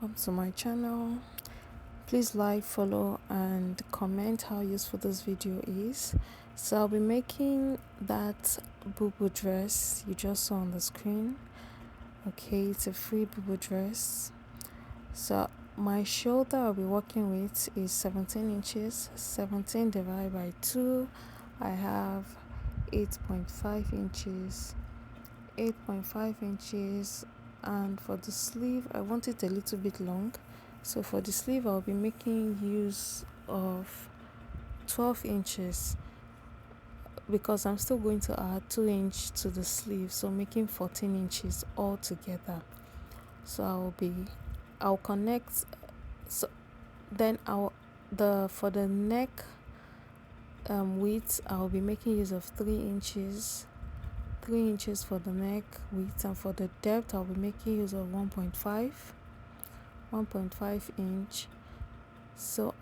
welcome to my channel. Please like, follow and comment how useful this video is. So I'll be making that Bubu dress you just saw on the screen. Okay, it's a free Bubu dress. So my shoulder I'll be working with is 17 inches. 17 divided by 2, I have 8.5 inches. 8.5 inches. And for the sleeve I want it a little bit long, so for the sleeve I'll be making use of 12 inches because I'm still going to add 2 inches to the sleeve, so making 14 inches all together. So I'll connect. So then for the neck width I'll be making use of 3 inches. 3 inches for the neck width, and for the depth I'll be making use of 1.5 inch. So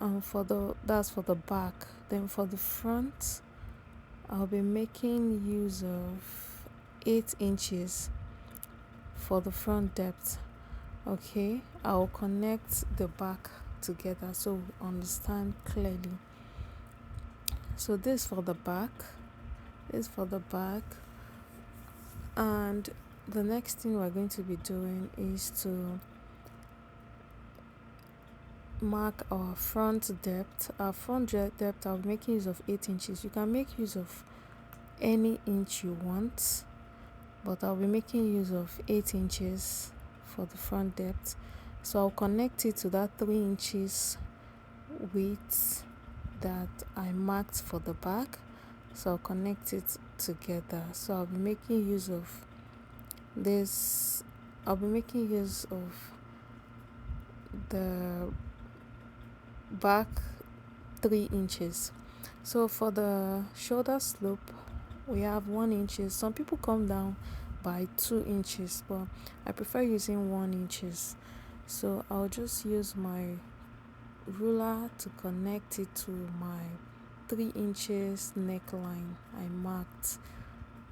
that's for the back. Then for the front I'll be making use of 8 inches for the front depth. Okay, I'll connect the back together so we understand clearly. So this for the back, and the next thing we're going to be doing is to mark our front depth. Our front depth I'll be making use of 8 inches. You can make use of any inch you want, but I'll be making use of 8 inches for the front depth. So I'll connect it to that 3 inches width that I marked for the back. So I'll connect it together. So I'll be making use of this. I'll be making use of the back 3 inches. So for the shoulder slope we have 1 inches. Some people come down by 2 inches, but I prefer using 1 inches. So I'll just use my ruler to connect it to my 3 inches neckline I marked.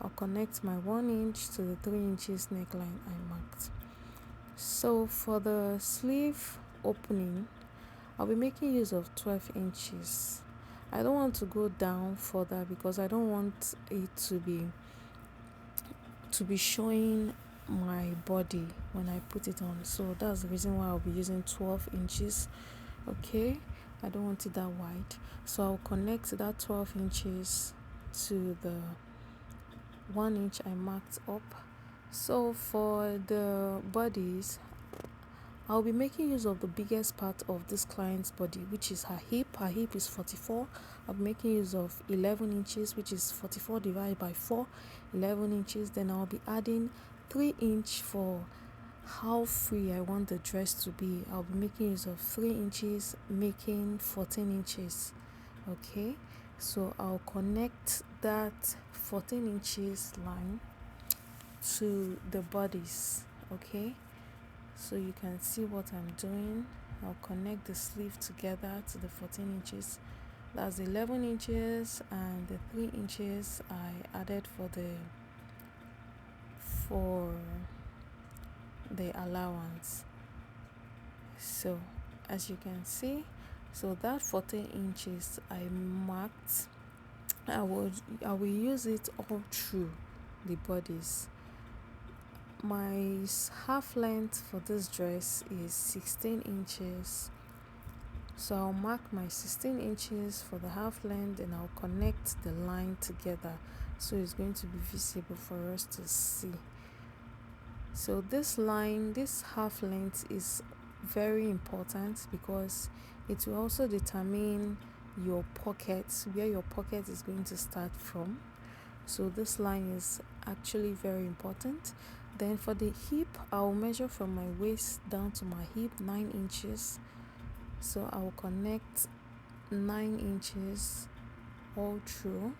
I'll connect my 1 inch to the 3 inches neckline I marked. So for the sleeve opening I'll be making use of 12 inches. I don't want to go down further because I don't want it to be showing my body when I put it on. So that's the reason why I'll be using 12 inches. Okay, I don't want it that wide. So I'll connect that 12 inches to the 1 inch I marked up. So for the bodies I'll be making use of the biggest part of this client's body, which is her hip. Her hip is 44. I'll be making use of 11 inches, which is 44 divided by 4, 11 inches. Then I'll be adding 3 inch for how free I want the dress to be. I'll be making use of 3 inches, making 14 inches. Okay, so I'll connect that 14 inches line to the bodies. Okay, so you can see what I'm doing. I'll connect the sleeve together to the 14 inches. That's 11 inches, and the 3 inches I added for the allowance. So as you can see, so that 14 inches I marked, I will use it all through the bodies. My half length for this dress is 16 inches. So I'll mark my 16 inches for the half length and I'll connect the line together so it's going to be visible for us to see. So this line, this half length, is very important because it will also determine your pockets, where your pocket is going to start from. So this line is actually very important. Then for the hip, I'll measure from my waist down to my hip 9 inches. So I'll connect 9 inches all through.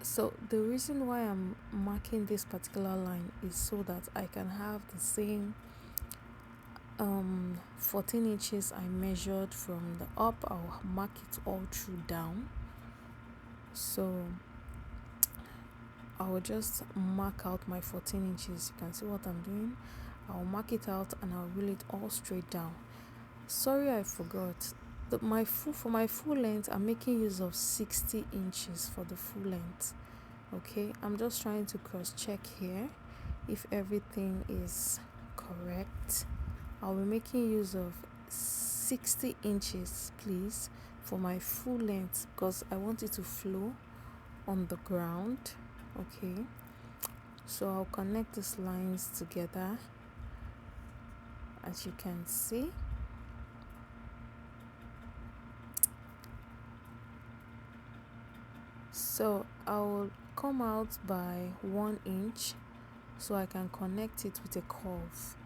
So the reason why I'm marking this particular line is so that I can have the same 14 inches I measured from the up. I'll mark it all through down. So I will just mark out my 14 inches. You can see what I'm doing. I'll mark it out and I'll reel it all straight down. Sorry, I forgot. For my full length, I'm making use of 60 inches for the full length. Okay, I'm just trying to cross check here if everything is correct. I'll be making use of 60 inches, please, for my full length because I want it to flow on the ground. Okay, so I'll connect these lines together, as you can see. So I'll come out by 1 inch so I can connect it with a curve.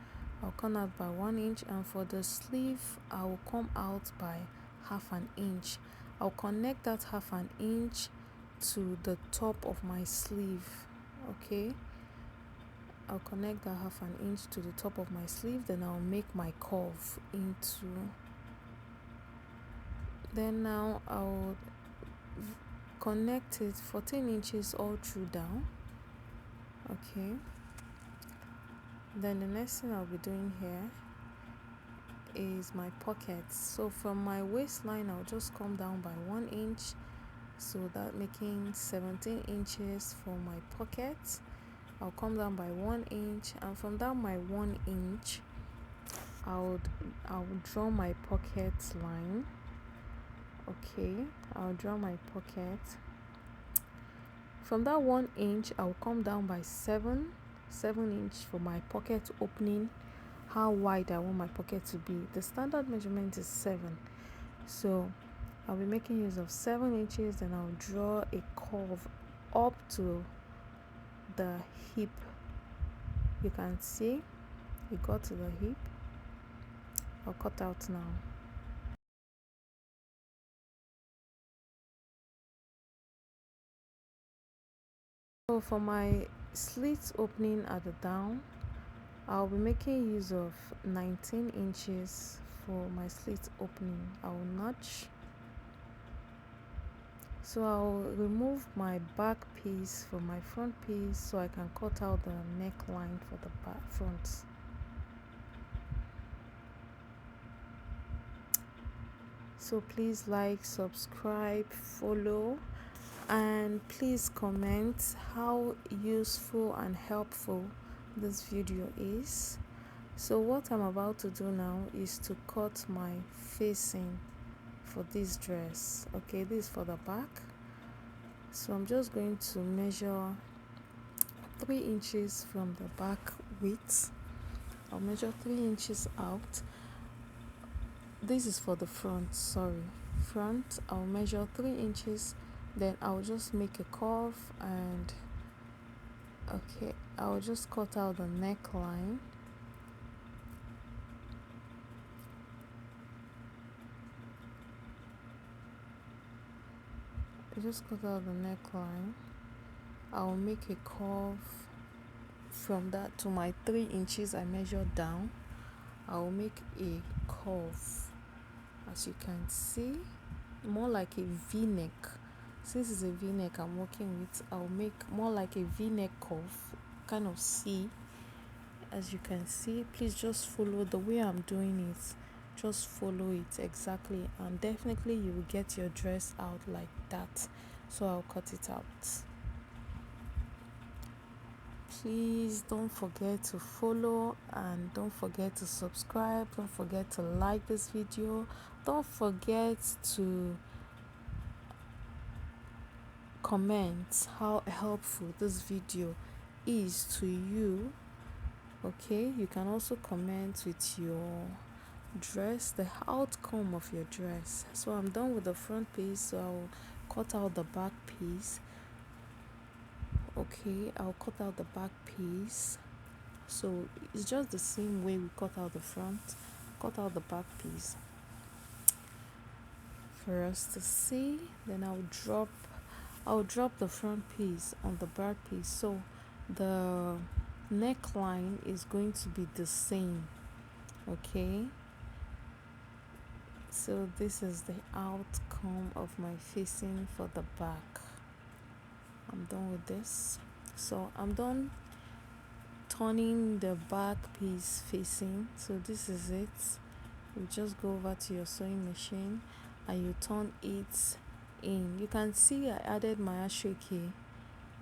I'll come out by 1 inch, and for the sleeve I will come out by half an inch. I'll connect that half an inch to the top of my sleeve. Okay, I'll connect that half an inch to the top of my sleeve, then I'll make my curve into, then now I'll connect it 14 inches all through down. Okay, then the next thing I'll be doing here is my pockets. So from my waistline I'll just come down by 1 inch, so that making 17 inches for my pockets. I'll come down by 1 inch, and from that my 1 inch I'll draw my pocket line. Okay, I'll draw my pocket. From that 1 inch I'll come down by 7 inch for my pocket opening, how wide I want my pocket to be. The standard measurement is 7, so I'll be making use of 7 inches, and I'll draw a curve up to the hip. You can see it got to the hip. I'll cut out now. So for my slit opening at the down, I'll be making use of 19 inches for my slit opening. I'll notch. So I'll remove my back piece from my front piece so I can cut out the neckline for the back front. So please like, subscribe, follow, and please comment how useful and helpful this video is. So what I'm about to do now is to cut my facing for this dress. Okay, this is for the back. So I'm just going to measure 3 inches from the back width. I'll measure 3 inches out. This is for the front, front. I'll measure 3 inches, then I'll just make a curve, and okay, I'll just cut out the neckline. Just cut out the neckline. I'll make a curve from that to my 3 inches I measured down. I'll make a curve, as you can see, more like a v-neck. Since it's a v-neck I'm working with, I'll make more like a v-neck curve, kind of C. As you can see, please just follow the way I'm doing it. Just follow it exactly, and definitely you will get your dress out like that. So I'll cut it out. Please don't forget to follow, and don't forget to subscribe. Don't forget to like this video. Don't forget to comment how helpful this video is to you. Okay, you can also comment with your dress, the outcome of your dress. So I'm done with the front piece, so I'll cut out the back piece. Okay, I'll cut out the back piece. So it's just the same way we cut out the front. Cut out the back piece for us to see. Then I'll drop the front piece on the back piece, so the neckline is going to be the same. Okay, so this is the outcome of my facing for the back. I'm done with this. So I'm done turning the back piece facing. So this is it. You just go over to your sewing machine and you turn it in. You can see I added my asoeke.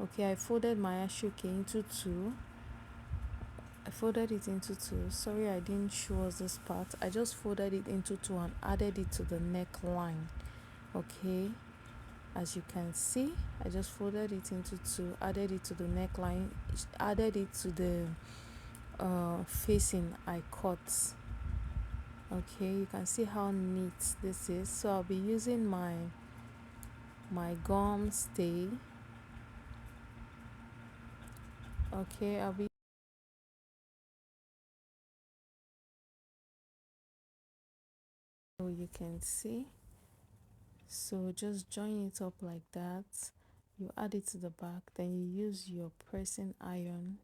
Okay, I folded my asoeke into two. I folded it into two. Sorry, I didn't show us this part. I just folded it into two and added it to the neckline. Okay, as you can see, I just folded it into two, added it to the neckline, added it to the facing I cut. Okay, you can see how neat this is. So I'll be using my gum stay. Okay, I'll be, so you can see. So just join it up like that. You add it to the back, then you use your pressing iron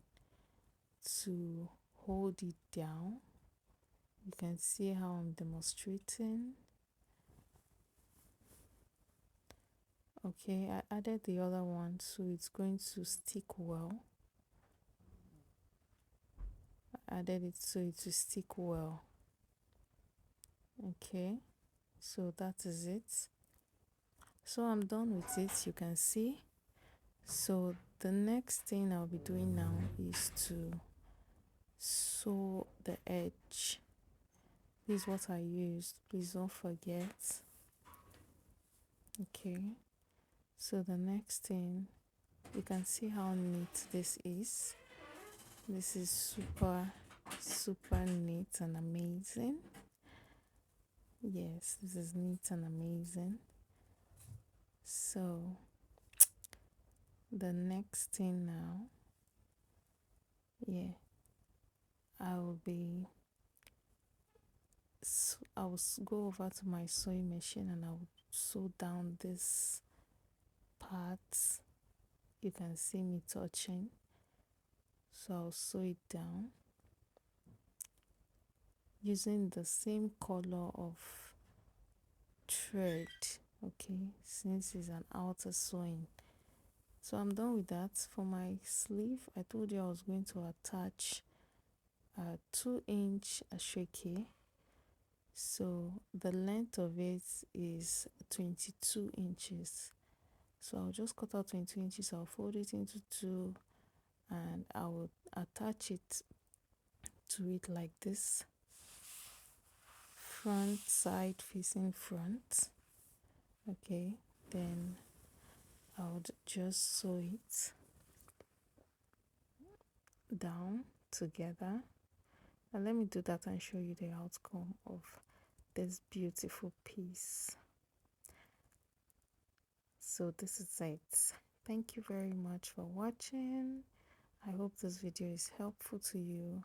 to hold it down. You can see how I'm demonstrating. Okay, I added the other one so it's going to stick well. I added it so it will stick well. Okay, so that is it. So I'm done with it, you can see. So the next thing I'll be doing now is to sew the edge. This is what I used, please don't forget. Okay, so the next thing, you can see how neat this is. This is super neat and amazing. Yes, this is neat and amazing. So the next thing now, yeah, I will go over to my sewing machine and I'll sew down this part. You can see me touching, so I'll sew it down using the same color of thread. Okay, since it's an outer sewing. So I'm done with that. For my sleeve, I told you I was going to attach a 2-inch asoeke. So the length of it is 22 inches. So I'll just cut out 22 inches. I'll fold it into two and I will attach it to it like this. Front side facing front. Okay, then I would just sew it down together. And let me do that and show you the outcome of this beautiful piece. So this is it. Thank you very much for watching. I hope this video is helpful to you.